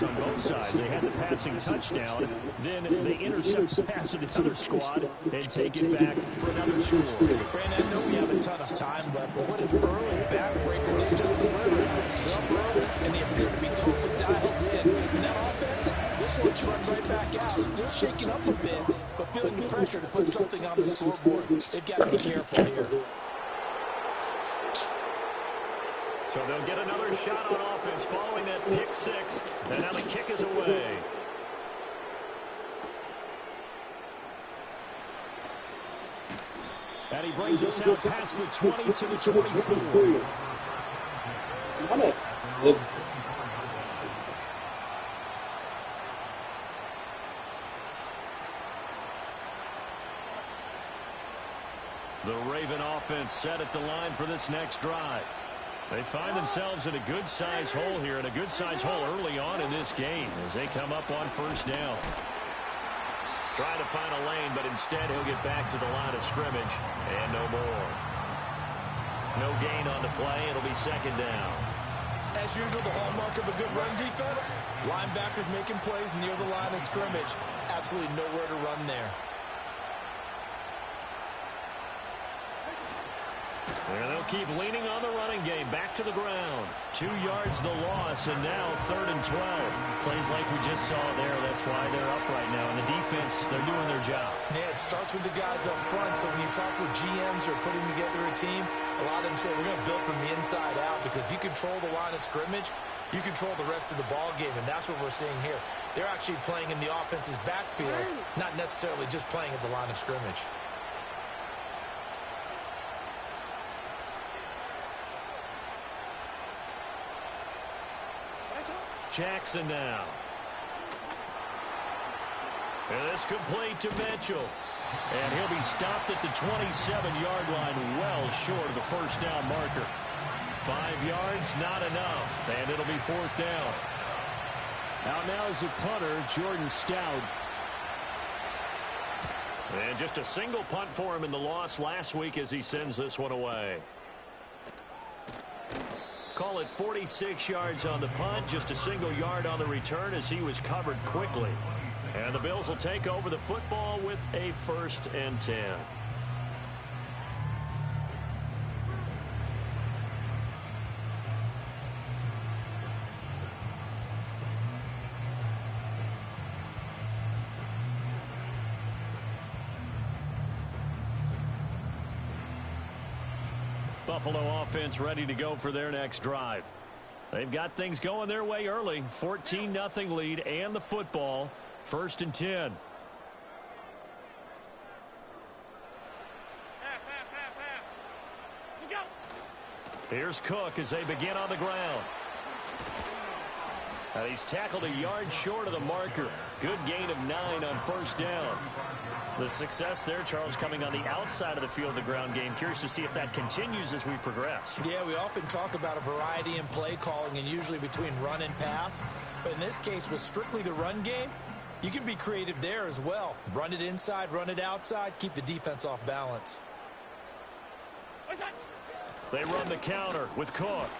turnovers on both sides. They had the passing touchdown, then they intercept the pass of the other squad and take it back for another score. Brandon, I know we have a ton of time left, but what an early backbreaker they just delivered. They're up early, and they appear to be totally dialed in. And that offense, this one's run right back out. Still shaking up a bit, but feeling the pressure to put something on the scoreboard. They've got to be careful here. So they'll get another shot on offense following that pick six. And now the kick is away. And he brings us out past the 20 to the 24. The Raven offense set at the line for this next drive. They find themselves in a good-sized hole here, and a good-sized hole early on in this game as they come up on first down. Trying to find a lane, but instead he'll get back to the line of scrimmage, and no more. No gain on the play. It'll be second down. As usual, the hallmark of a good run defense, linebackers making plays near the line of scrimmage. Absolutely nowhere to run there. And they'll keep leaning on the running game. Back to the ground. 2 yards the loss, and now 3rd and 12. Plays like we just saw there. That's why they're up right now. And the defense, they're doing their job. Yeah, it starts with the guys up front. So when you talk with GMs who are putting together a team, a lot of them say we're going to build from the inside out, because if you control the line of scrimmage, you control the rest of the ball game, and that's what we're seeing here. They're actually playing in the offense's backfield, not necessarily just playing at the line of scrimmage. Jackson now. And this complete to Mitchell. And he'll be stopped at the 27-yard line, well short of the first down marker. 5 yards, not enough, and it'll be 4th down. Out now is the punter, Jordan Stout. And just a single punt for him in the loss last week as he sends this one away. Call it 46 yards on the punt, just a single yard on the return as he was covered quickly. And the Bills will take over the football with a 1st and 10. Buffalo offense ready to go for their next drive. They've got things going their way early. 14-0 lead and the football. 1st and 10. Here's Cook as they begin on the ground. And he's tackled a yard short of the marker. Good gain of 9 on 1st down. The success there, Charles, coming on the outside of the field, the ground game. Curious to see if that continues as we progress. Yeah, we often talk about a variety in play calling and usually between run and pass. But in this case, with strictly the run game, you can be creative there as well. Run it inside, run it outside, keep the defense off balance. They run the counter with Cook.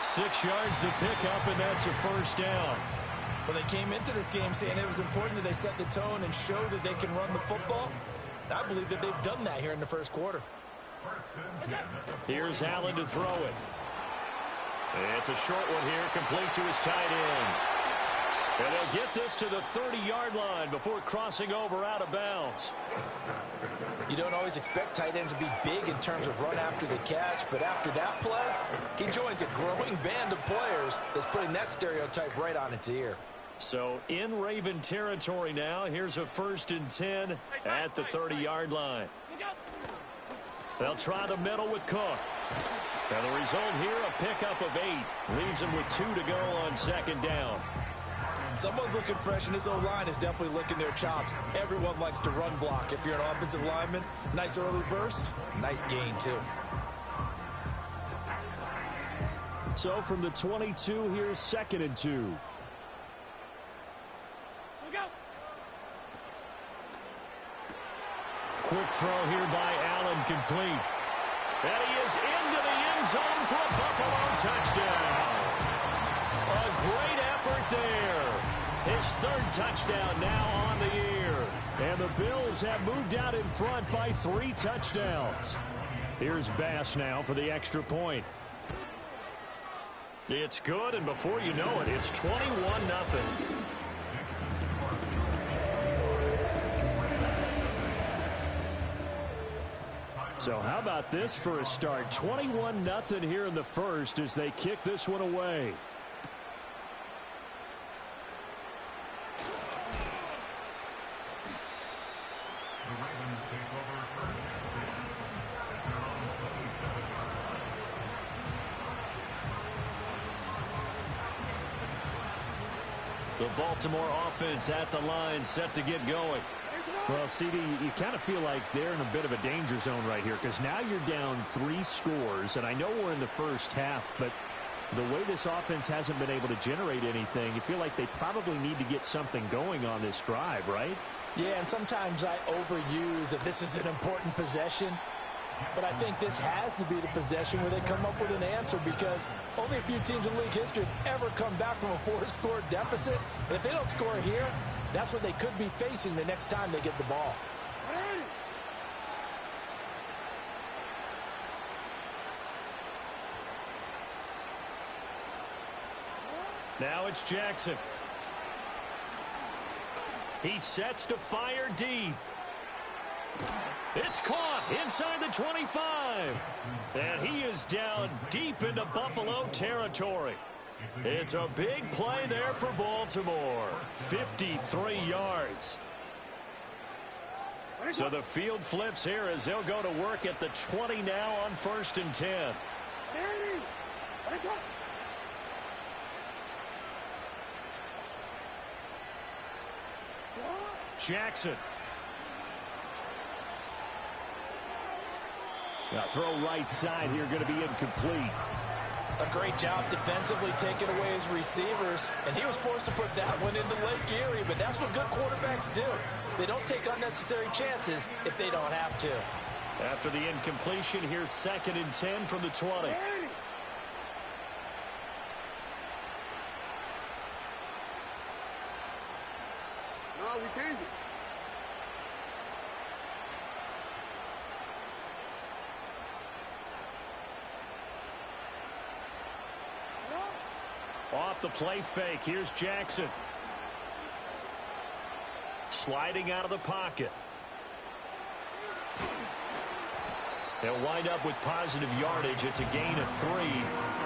6 yards to pick up, and that's a 1st down. Well, they came into this game saying it was important that they set the tone and show that they can run the football. And I believe that they've done that here in the 1st quarter. Here's Allen to throw it. It's a short one here, complete to his tight end. And they'll get this to the 30-yard line before crossing over out of bounds. You don't always expect tight ends to be big in terms of run after the catch, but after that play, he joins a growing band of players that's putting that stereotype right on its ear. So in Raven territory now, here's a 1st and 10 at the 30-yard line. They'll try the middle with Cook. And the result here, a pickup of 8. Leaves them with 2 to go on 2nd down. Someone's looking fresh, and this O-line is definitely licking their chops. Everyone likes to run block. If you're an offensive lineman, nice early burst, nice gain too. So from the 22, here's 2nd and 2. Quick throw here by Allen, complete. And he is into the end zone for a Buffalo touchdown. His third touchdown now on the year. And the Bills have moved out in front by 3 touchdowns. Here's Bass now for the extra point. It's good, and before you know it, it's 21-0. So how about this for a start? 21-0 here in the first as they kick this one away. The Baltimore offense at the line, set to get going. Well, CD, you kind of feel like they're in a bit of a danger zone right here because now you're down 3 scores, and I know we're in the first half, but the way this offense hasn't been able to generate anything, you feel like they probably need to get something going on this drive, right? Yeah, and sometimes I overuse that this is an important possession. But I think this has to be the possession where they come up with an answer because only a few teams in league history have ever come back from a 4-score deficit. And if they don't score here, that's what they could be facing the next time they get the ball. Now it's Jackson. He sets to fire deep. It's caught inside the 25. And he is down deep into Buffalo territory. It's a big play there for Baltimore. 53 yards. So the field flips here as they'll go to work at the 20 now on 1st and 10. Jackson. Now throw right side here, going to be incomplete. A great job defensively taking away his receivers, and he was forced to put that one into Lake Erie, but that's what good quarterbacks do. They don't take unnecessary chances if they don't have to. After the incompletion, here's 2nd and 10 from the 20. No, we changed it. Off the play fake. Here's Jackson. Sliding out of the pocket. They'll wind up with positive yardage. It's a gain of 3,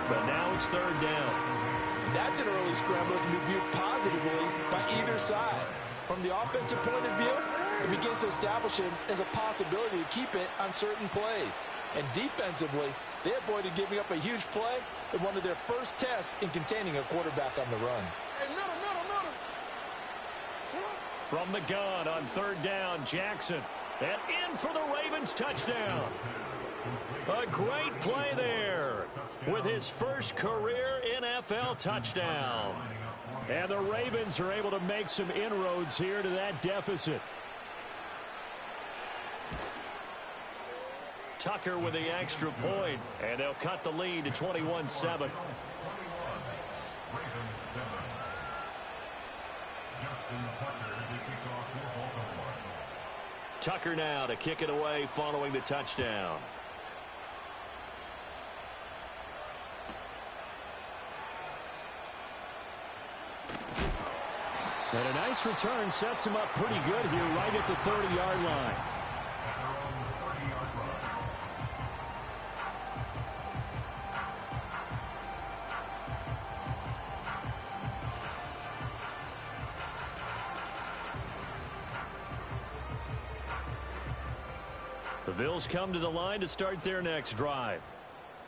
but now it's 3rd down. That's an early scramble that can be viewed positively by either side. From the offensive point of view, it begins to establish it as a possibility to keep it on certain plays. And defensively, they avoided giving up a huge play in one of their first tests in containing a quarterback on the run. Hey, middle. From the gun on 3rd down, Jackson. And in for the Ravens touchdown. A great play there with his first career NFL touchdown. And the Ravens are able to make some inroads here to that deficit. Tucker with the extra point, and they'll cut the lead to 21-7. Tucker now to kick it away following the touchdown. And a nice return sets him up pretty good here right at the 30-yard line. The Bills come to the line to start their next drive.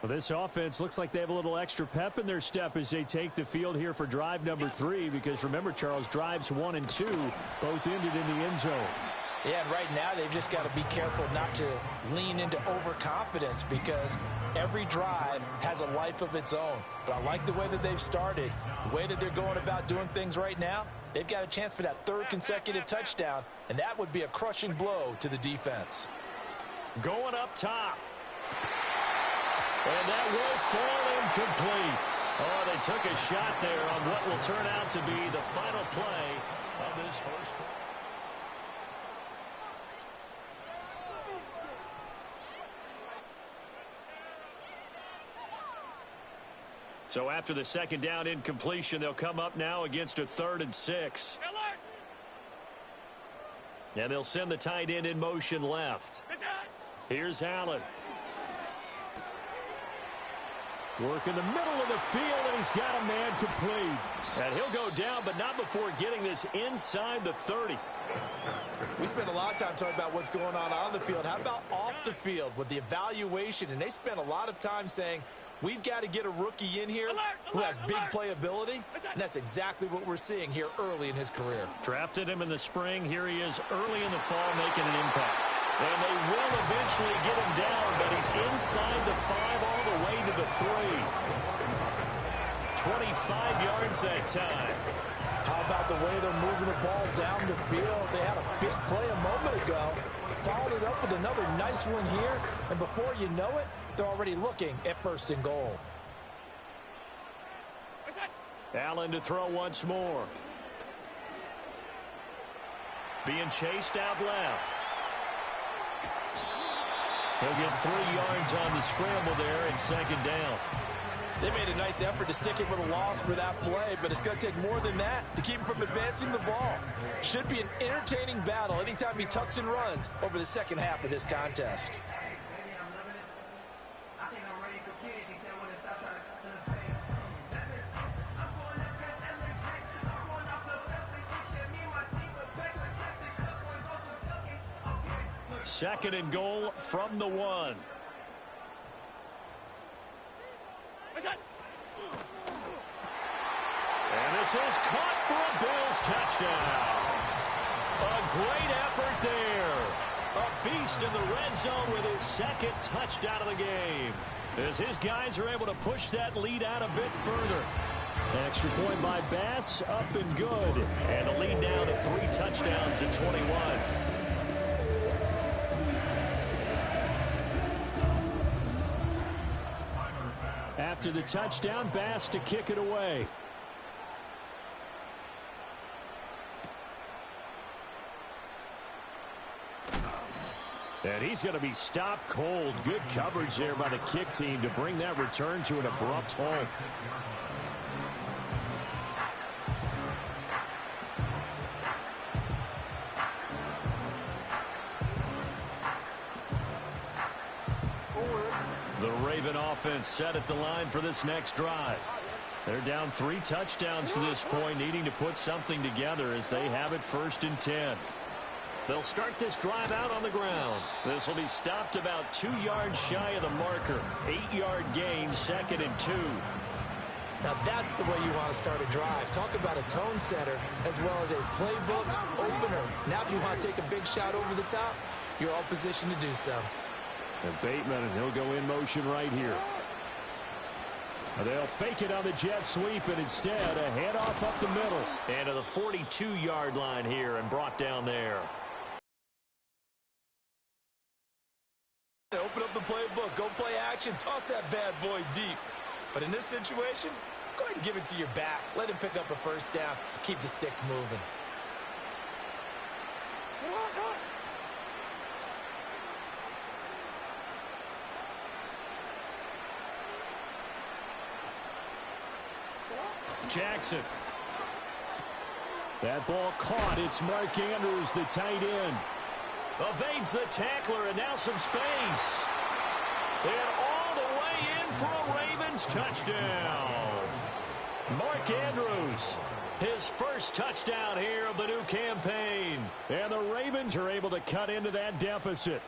Well, this offense looks like they have a little extra pep in their step as they take the field here for drive number 3, because remember, Charles, drives 1 and 2 both ended in the end zone. Yeah, and right now they've just got to be careful not to lean into overconfidence because every drive has a life of its own. But I like the way that they've started, the way that they're going about doing things right now. They've got a chance for that 3rd consecutive touchdown, and that would be a crushing blow to the defense. Going up top. And that will fall incomplete. Oh, they took a shot there on what will turn out to be the final play of this first quarter. So after the second down incompletion, they'll come up now against a 3rd and 6. And they'll send the tight end in motion left. Here's Allen. Work in the middle of the field, and he's got a man complete. And he'll go down, but not before getting this inside the 30. We spent a lot of time talking about what's going on the field. How about off the field with the evaluation? And they spent a lot of time saying, we've got to get a rookie in here who has big playability, and that's exactly what we're seeing here early in his career. Drafted him in the spring. Here he is early in the fall making an impact. And they will eventually get him down, but he's inside the 5 all the way to the 3. 25 yards that time. How about the way they're moving the ball down the field? They had a big play a moment ago, followed it up with another nice one here, and before you know it, they're already looking at 1st and goal. Allen to throw once more. Being chased out left. He'll get 3 yards on the scramble there and 2nd down. They made a nice effort to stick him with a loss for that play, but it's going to take more than that to keep him from advancing the ball. Should be an entertaining battle anytime he tucks and runs over the second half of this contest. Second and goal from the 1. And this is caught for a Bills touchdown. A great effort there. A beast in the red zone with his 2nd touchdown of the game. As his guys are able to push that lead out a bit further. Extra point by Bass, up and good. And the lead now to 3 touchdowns at 21. After the touchdown, Bass to kick it away. And he's going to be stopped cold. Good coverage there by the kick team to bring that return to an abrupt halt. The Raven offense set at the line for this next drive. They're down 3 touchdowns to this point, needing to put something together as they have it 1st and 10. They'll start this drive out on the ground. This will be stopped about 2 yards shy of the marker. 8-yard gain, 2nd and 2. Now that's the way you want to start a drive. Talk about a tone setter as well as a playbook opener. Now if you want to take a big shot over the top, you're all positioned to do so. And Bateman, and he'll go in motion right here. They'll fake it on the jet sweep, and instead a handoff up the middle. And to the 42-yard line here and brought down there. Open up the playbook, go play action, toss that bad boy deep. But in this situation, go ahead and give it to your back. Let him pick up a 1st down. Keep the sticks moving. Jackson. That ball caught. It's Mark Andrews, the tight end. Evades the tackler, and now some space. And all the way in for a Ravens touchdown. Mark Andrews, his 1st touchdown here of the new campaign. And the Ravens are able to cut into that deficit.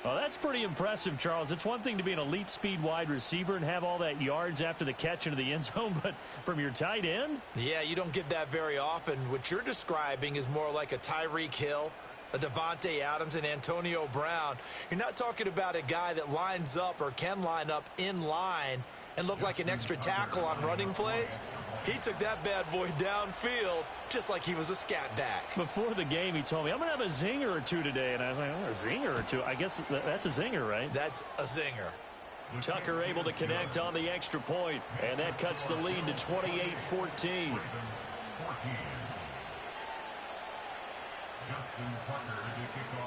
Well, that's pretty impressive, Charles. It's one thing to be an elite speed wide receiver and have all that yards after the catch into the end zone, but from your tight end? Yeah, you don't get that very often. What you're describing is more like a Tyreek Hill, a Devontae Adams, and Antonio Brown. You're not talking about a guy that lines up or can line up in line and look like an extra tackle on running plays. He took that bad boy downfield just like he was a scat back. Before the game, he told me, I'm going to have a zinger or two today. And I was like, oh, a zinger or two? I guess that's a zinger, right? That's a zinger. Tucker able to connect on the extra point, and that cuts the lead to 28-14.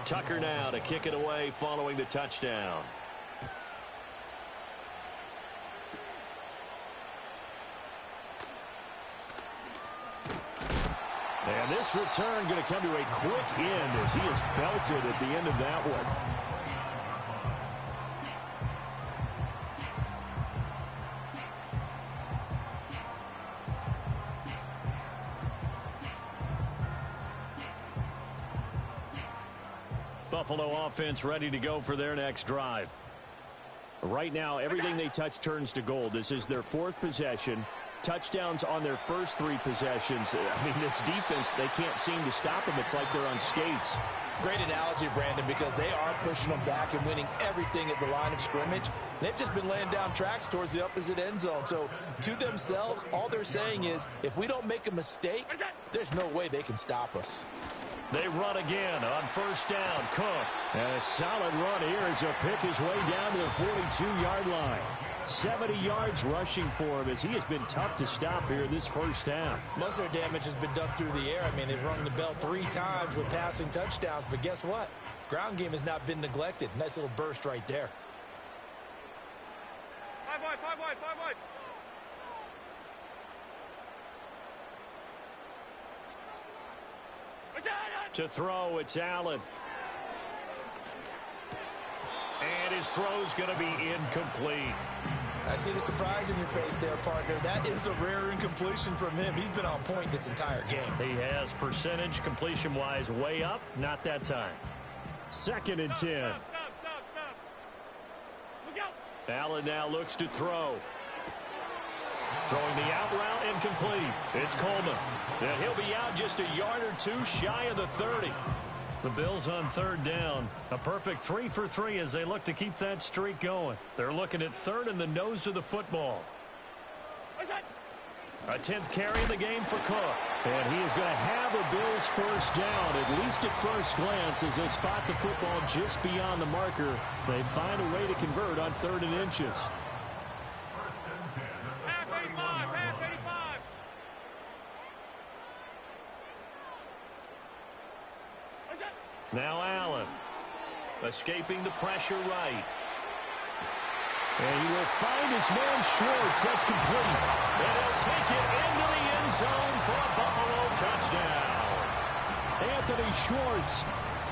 Tucker now to kick it away following the touchdown. And this return going to come to a quick end as he is belted at the end of that one. Buffalo offense ready to go for their next drive. Right now, everything they touch turns to gold. This is their fourth possession. Touchdowns on their first three possessions. I mean, this defense, they can't seem to stop them. It's like they're on skates. Great analogy, Brandon, because they are pushing them back and winning everything at the line of scrimmage. They've just been laying down tracks towards the opposite end zone. So to themselves, all they're saying is, if we don't make a mistake, there's no way they can stop us. They run again on first down. Cook. And a solid run here as he'll pick his way down to the 42-yard line. 70 yards rushing for him as he has been tough to stop here this first half. Most of their damage has been done through the air. I mean, they've rung the bell 3 times with passing touchdowns, but guess what? Ground game has not been neglected. Nice little burst right there. 5 wide, 5 wide, 5 wide. To throw, it's Allen. And his throw's going to be incomplete. I see the surprise in your face there, partner. That is a rare incompletion from him. He's been on point this entire game. He has percentage completion-wise way up. Not that time. 2nd and 10. Stop. Look out. Allen now looks to throw. Throwing the out route incomplete. It's Coleman. And he'll be out just a yard or two shy of the 30. The Bills on 3rd down. A perfect 3 for 3 as they look to keep that streak going. They're looking at 3rd in the nose of the football. A 10th carry in the game for Cook. And he is going to have a Bills first down, at least at first glance, as they spot the football just beyond the marker. They find a way to convert on 3rd and inches. Half 85, half 85. Now Allen. Escaping the pressure right. And he will find his man Schwartz. That's complete. And he'll take it into the end zone for a Buffalo touchdown. Anthony Schwartz,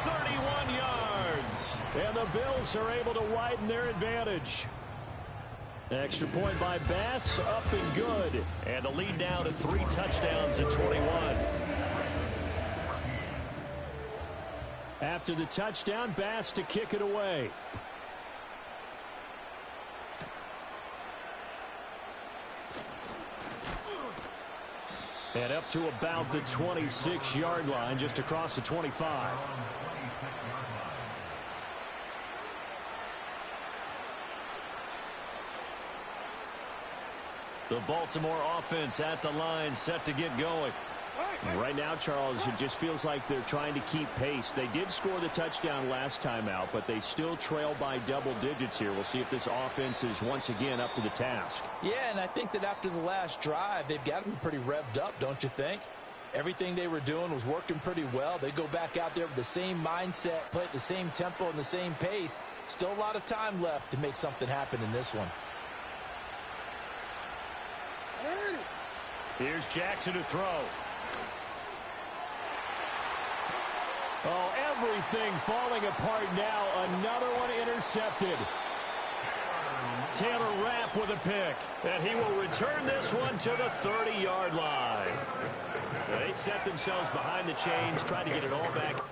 31 yards. And the Bills are able to widen their advantage. Extra point by Bass, up and good. And the lead now to 3 touchdowns at 21. After the touchdown, Bass to kick it away. And up to about the 26-yard line, just across the 25. The Baltimore offense at the line, set to get going. Right now, Charles, it just feels like they're trying to keep pace. They did score the touchdown last time out, but they still trail by double digits here. We'll see if this offense is once again up to the task. Yeah, and I think that after the last drive, they've got to be pretty revved up, don't you think? Everything they were doing was working pretty well. They go back out there with the same mindset, play at the same tempo and the same pace. Still a lot of time left to make something happen in this one. Here's Jackson to throw. Oh, everything falling apart now. Another one intercepted. Taylor Rapp with a pick. And he will return this one to the 30-yard line. They set themselves behind the chains, trying to get it all back.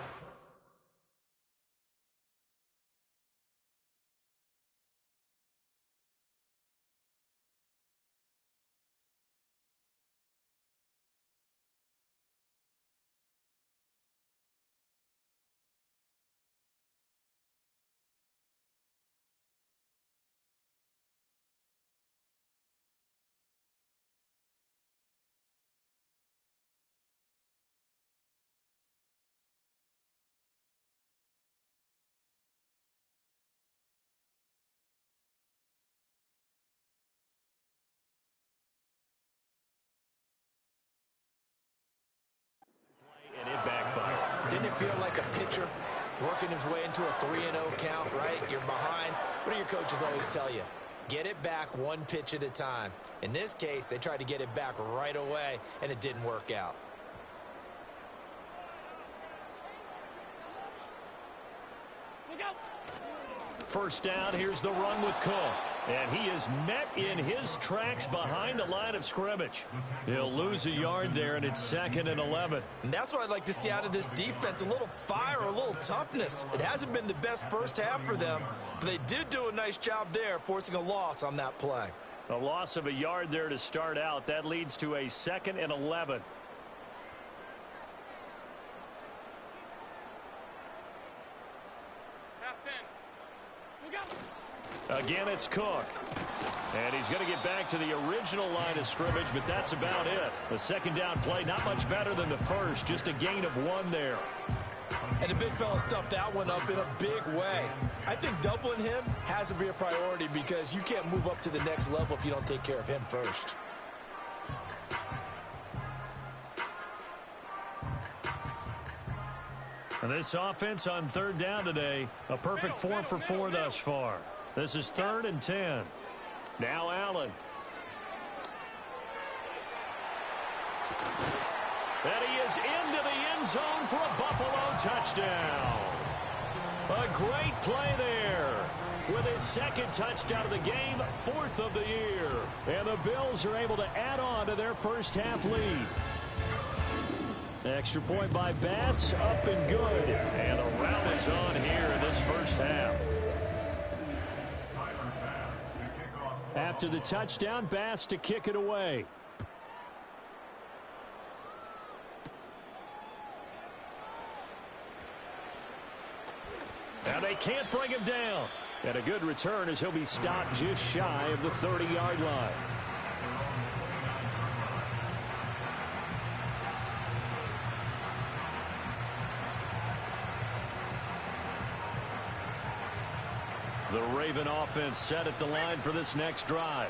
you're like a pitcher working his way into a 3-0 count, right? You're behind. What do your coaches always tell you? Get it back one pitch at a time. In this case, they tried to get it back right away, and it didn't work out. First down, here's the run with Cook. And he is met in his tracks behind the line of scrimmage. He'll lose a yard there, and it's 2nd and 11. And that's what I'd like to see out of this defense, a little fire, a little toughness. It hasn't been the best first half for them, but they did do a nice job there, forcing a loss on that play. A loss of a yard there to start out. That leads to a 2nd and 11. Again, it's Cook. And he's going to get back to the original line of scrimmage, but that's about it. The second down play, not much better than the first, just a gain of 1 there. And the big fella stuffed that one up in a big way. I think doubling him has to be a priority because you can't move up to the next level if you don't take care of him first. And this offense on 3rd down today, a perfect 4 for 4 thus far. This is 3rd and 10. Now Allen. And he is into the end zone for a Buffalo touchdown. A great play there. With his 2nd touchdown of the game, 4th of the year. And the Bills are able to add on to their first half lead. Extra point by Bass, up and good. And the round is on here in this first half. After the touchdown, Bass to kick it away. Now they can't bring him down. And a good return as he'll be stopped just shy of the 30-yard line. The Raven offense set at the line for this next drive.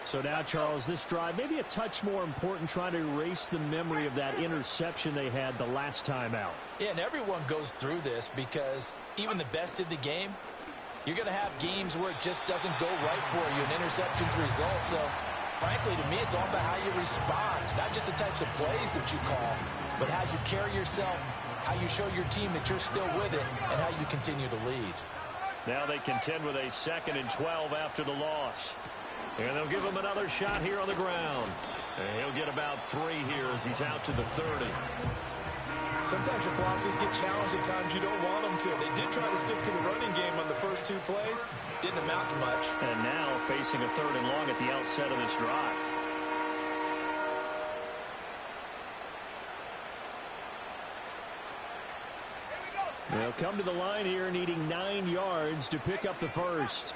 So now, Charles, this drive maybe a touch more important, trying to erase the memory of that interception they had the last time out. Yeah, and everyone goes through this because even the best in the game, you're going to have games where it just doesn't go right for you, and interceptions result. So, frankly, to me, it's all about how you respond, not just the types of plays that you call, but how you carry yourself, how you show your team that you're still with it, and how you continue to lead. Now they contend with a 2nd and 12 after the loss. And they'll give him another shot here on the ground. And he'll get about 3 here as he's out to the 30. Sometimes your philosophies get challenged at times you don't want them to. They did try to stick to the running game on the first 2 plays. Didn't amount to much. And now facing a 3rd and long at the outset of this drive. They'll come to the line here needing 9 yards to pick up the first.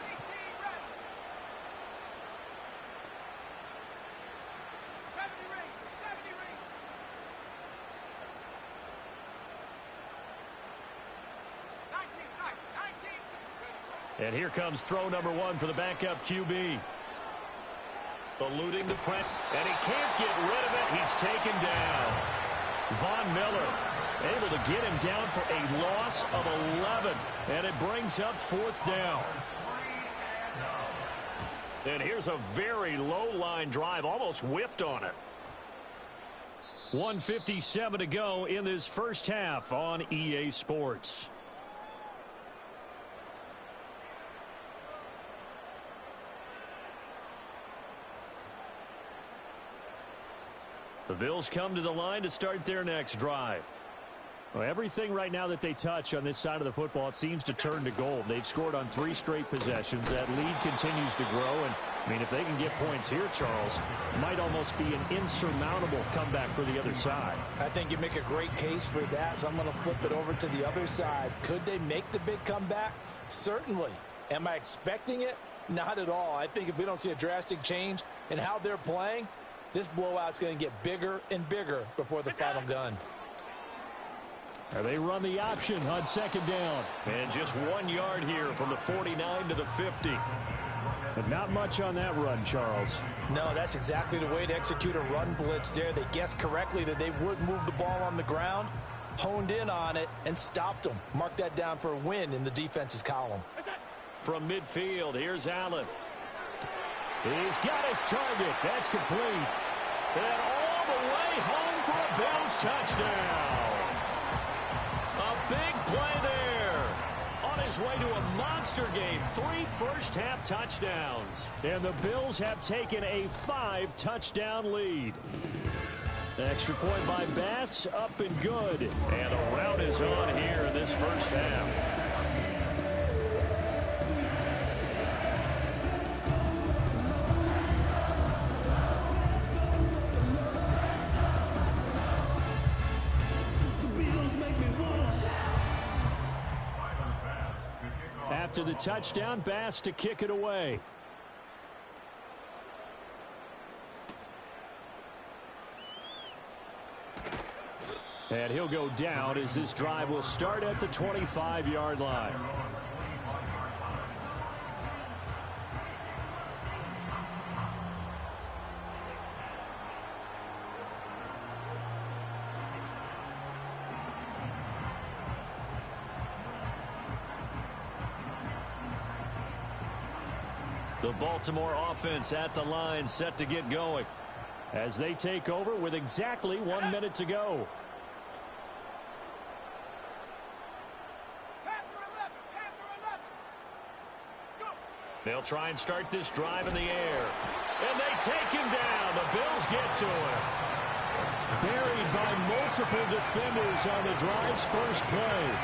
And here comes throw number 1 for the backup QB. Eluding the press, and he can't get rid of it. He's taken down. Von Miller able to get him down for a loss of 11. And it brings up 4th down. And here's a very low-line drive, almost whiffed on it. 1:57 to go in this first half on EA Sports. The Bills come to the line to start their next drive. Well, everything right now that they touch on this side of the football, it seems to turn to gold. They've scored on 3 straight possessions. That lead continues to grow. And, I mean, if they can get points here, Charles, it might almost be an insurmountable comeback for the other side. I think you make a great case for that, so I'm going to flip it over to the other side. Could they make the big comeback? Certainly. Am I expecting it? Not at all. I think if we don't see a drastic change in how they're playing, this blowout's going to get bigger and bigger before the final gun. They run the option on 2nd down. And just 1 yard here from the 49 to the 50. But not much on that run, Charles. No, that's exactly the way to execute a run blitz there. They guessed correctly that they would move the ball on the ground. honed in on it, and stopped them. Mark that down for a win in the defense's column. From midfield, here's Allen. He's got his target. That's complete. And all the way home for a Bills touchdown. A big play there. On his way to a monster game. 3 first-half touchdowns. And the Bills have taken a 5-touchdown lead. Extra point by Bass, up and good. And a rout is on here in this first half. After the touchdown, Bass to kick it away. And he'll go down as this drive will start at the 25-yard line. The Baltimore offense at the line set to get going as they take over with exactly 1 minute to go. They'll try and start this drive in the air. And they take him down. The Bills get to him. Buried by multiple defenders on the drive's first play.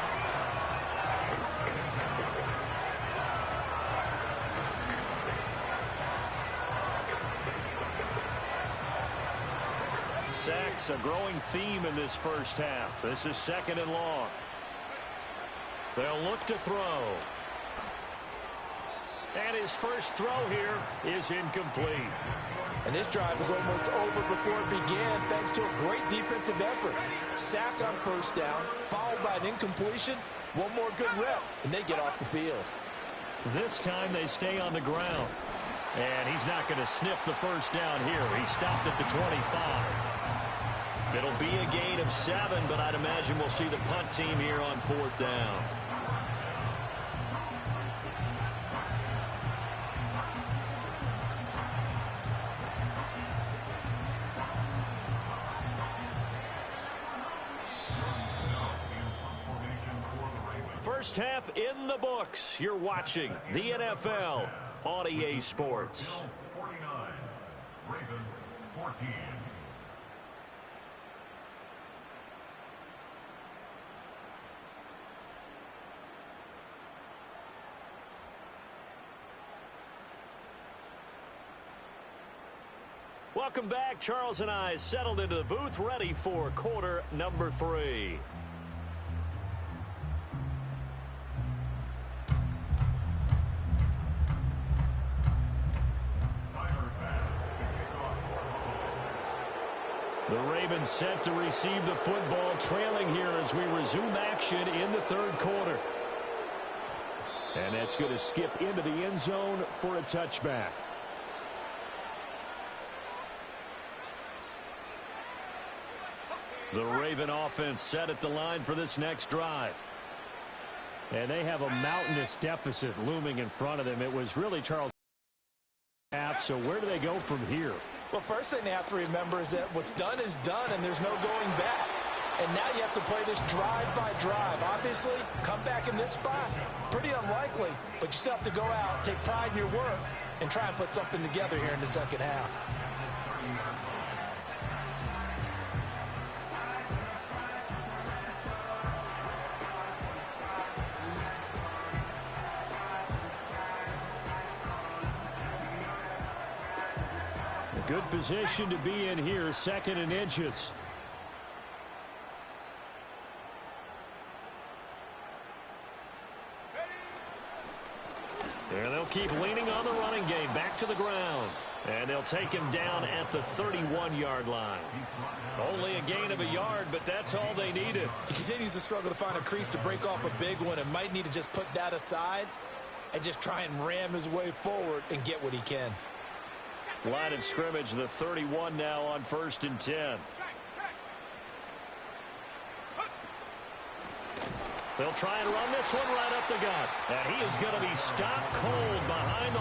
Sacks, a growing theme in this first half. This is 2nd and long. They'll look to throw. And his first throw here is incomplete. And this drive was almost over before it began thanks to a great defensive effort. Sacked on first down, followed by an incompletion. One more good rep, and they get off the field. This time they stay on the ground. And he's not going to sniff the first down here. He stopped at the 25. It'll be a gain of 7, but I'd imagine we'll see the punt team here on 4th down. First half in the books. You're watching the NFL on EA Sports. 49, Ravens 14. Welcome back. Charles and I settled into the booth, ready for quarter number 3. The Ravens set to receive the football, trailing here as we resume action in the 3rd quarter. And that's going to skip into the end zone for a touchback. The Raven offense set at the line for this next drive. And they have a mountainous deficit looming in front of them. It was really Charles half, so where do they go from here? Well, first thing they have to remember is that what's done is done, and there's no going back. And now you have to play this drive by drive. Obviously, come back in this spot, pretty unlikely, but you still have to go out, take pride in your work, and try and put something together here in the second half. Good position to be in here, 2nd and inches. And they'll keep leaning on the running game, back to the ground. And they'll take him down at the 31-yard line. Only a gain of a yard, but that's all they needed. He continues to struggle to find a crease to break off a big one, and might need to just put that aside and just try and ram his way forward and get what he can. Line of scrimmage, the 31 now on 1st and 10. They'll try and run this one right up the gut. And he is going to be stopped cold behind the